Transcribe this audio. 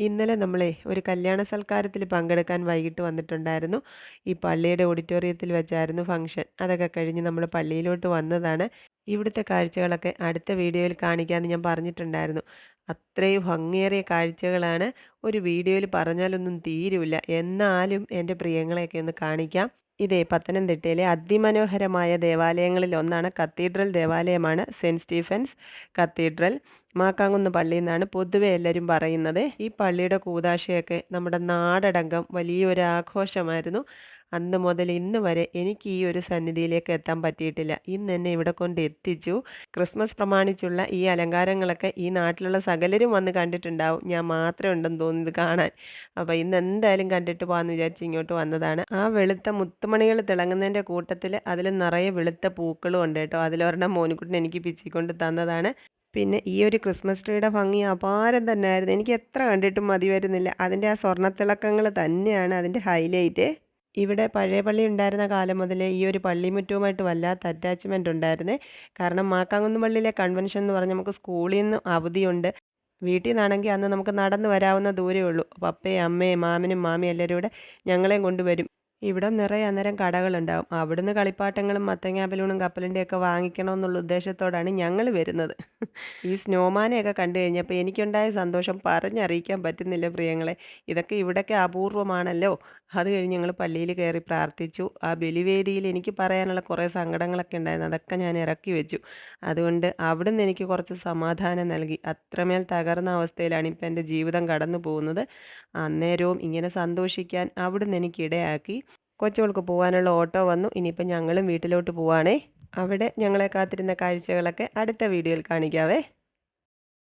ഇന്നലെ നമ്മളെ ഒരു കല്യാണ സൽക്കാരത്തിൽ പങ്കെടുക്കാൻ വൈകിട്ട് വന്നിട്ടുണ്ടായിരുന്നു. ഈ പള്ളിയുടെ ഓഡിറ്റോറിയത്തിൽ വെച്ചായിരുന്നു ഫംഗ്ഷൻ. അതൊക്കെ കഴിഞ്ഞ് നമ്മൾ പള്ളിയിലോട്ട് വന്നതാണ്. ഇവിടുത്തെ കാഴ്ചകളൊക്കെ അടുത്ത വീഡിയോയിൽ കാണിക്കാമെന്ന് ഞാൻ പറഞ്ഞിട്ടുണ്ടായിരുന്നു. അത്രയും ഭംഗിയേറിയ കാഴ്ചകളാണ്. ഒരു വീഡിയോയിൽ പറഞ്ഞാലൊന്നും തീരില്ല. എന്നാലും എൻ്റെ പ്രിയങ്ങളെയൊക്കെ ഒന്ന് കാണിക്കാം. ഇതേ പത്തനംതിട്ടയിലെ അതിമനോഹരമായ ദേവാലയങ്ങളിൽ ഒന്നാണ് കത്തീഡ്രൽ ദേവാലയമാണ് സെൻറ്റ് സ്റ്റീഫൻസ് കത്തീഡ്രൽ. മാക്കാങ്കുന്ന് പള്ളി എന്നാണ് പൊതുവെ എല്ലാവരും പറയുന്നത്. ഈ പള്ളിയുടെ കൂദാശയൊക്കെ നമ്മുടെ നാടടങ്കം വലിയൊരു ആഘോഷമായിരുന്നു. അന്ന് മുതൽ ഇന്ന് വരെ എനിക്ക് ഈ ഒരു സന്നിധിയിലേക്ക് എത്താൻ പറ്റിയിട്ടില്ല. ഇന്ന് എന്നെ ഇവിടെ കൊണ്ട് എത്തിച്ചു. ക്രിസ്മസ് പ്രമാണിച്ചുള്ള ഈ അലങ്കാരങ്ങളൊക്കെ ഈ നാട്ടിലുള്ള സകലരും വന്ന് കണ്ടിട്ടുണ്ടാവും. ഞാൻ മാത്രമേ ഉണ്ടെന്ന് തോന്നുന്നത് കാണാൻ. അപ്പോൾ ഇന്ന് എന്തായാലും കണ്ടിട്ട് പോകാമെന്ന് വിചാരിച്ച് ഇങ്ങോട്ട് വന്നതാണ്. ആ വെളുത്ത മുത്തുമണികൾ തിളങ്ങുന്നതിൻ്റെ കൂട്ടത്തിൽ അതിൽ നിറയെ വെളുത്ത പൂക്കളും ഉണ്ട് കേട്ടോ. അതിലൊരെണ്ണം മോനിക്കുട്ടൻ എനിക്ക് പിച്ചിക്കൊണ്ട് തന്നതാണ്. പിന്നെ ഈ ഒരു ക്രിസ്മസ് ട്രീയുടെ ഭംഗി അപാരം തന്നെയായിരുന്നു. എനിക്ക് എത്ര കണ്ടിട്ടും മതി വരുന്നില്ല. അതിൻ്റെ ആ സ്വർണ്ണത്തിളക്കങ്ങൾ തന്നെയാണ് അതിൻ്റെ ഹൈലൈറ്റ്. ഇവിടെ പഴയ പള്ളി ഉണ്ടായിരുന്ന കാലം മുതലേ ഈ ഒരു പള്ളിമുറ്റവുമായിട്ട് വല്ലാത്ത അറ്റാച്ച്മെൻ്റ് ഉണ്ടായിരുന്നേ. കാരണം മാക്കാങ്കുന്ന് പള്ളിയിലെ കൺവെൻഷൻ എന്ന് പറഞ്ഞാൽ നമുക്ക് സ്കൂളിൽ നിന്ന് അവധിയുണ്ട്. വീട്ടിൽ നിന്നാണെങ്കിൽ അന്ന് നമുക്ക് നടന്ന് വരാവുന്ന ദൂരമേ ഉള്ളൂ. പപ്പയും അമ്മയും മാമനും മാമിയും എല്ലാവരും കൂടെ ഞങ്ങളെയും കൊണ്ടുവരും. ഇവിടം നിറയെ അന്നേരം കടകളുണ്ടാവും. അവിടുന്ന് കളിപ്പാട്ടങ്ങളും മത്തങ്ങ ബലൂണും കപ്പലണ്ടിയൊക്കെ വാങ്ങിക്കണമെന്നുള്ള ഉദ്ദേശത്തോടാണ് ഞങ്ങൾ വരുന്നത്. ഈ സ്നോമാനെയൊക്കെ കണ്ടു കഴിഞ്ഞപ്പോൾ എനിക്കുണ്ടായ സന്തോഷം പറഞ്ഞറിയിക്കാൻ പറ്റുന്നില്ല പ്രിയങ്ങളെ. ഇതൊക്കെ ഇവിടെയൊക്കെ അപൂർവമാണല്ലോ. അത് കഴിഞ്ഞ് ഞങ്ങൾ പള്ളിയിൽ കയറി പ്രാർത്ഥിച്ചു. ആ ബലിവേദിയിൽ എനിക്ക് പറയാനുള്ള കുറേ സങ്കടങ്ങളൊക്കെ ഉണ്ടായിരുന്നു. അതൊക്കെ ഞാൻ ഇറക്കി വെച്ചു. അതുകൊണ്ട് അവിടുന്ന് എനിക്ക് കുറച്ച് സമാധാനം നൽകി. അത്രമേൽ തകർന്ന അവസ്ഥയിലാണ് ഇപ്പം എൻ്റെ ജീവിതം കടന്നു പോകുന്നത്. അന്നേരവും ഇങ്ങനെ സന്തോഷിക്കാൻ അവിടുന്ന് എനിക്കിടയാക്കി. കൊച്ചുകൾക്ക് പോകാനുള്ള ഓട്ടോ വന്നു. ഇനിയിപ്പം ഞങ്ങളും വീട്ടിലോട്ട് പോവാണേ. അവിടെ ഞങ്ങളെ കാത്തിരുന്ന കാഴ്ചകളൊക്കെ അടുത്ത വീഡിയോയിൽ കാണിക്കാവേ.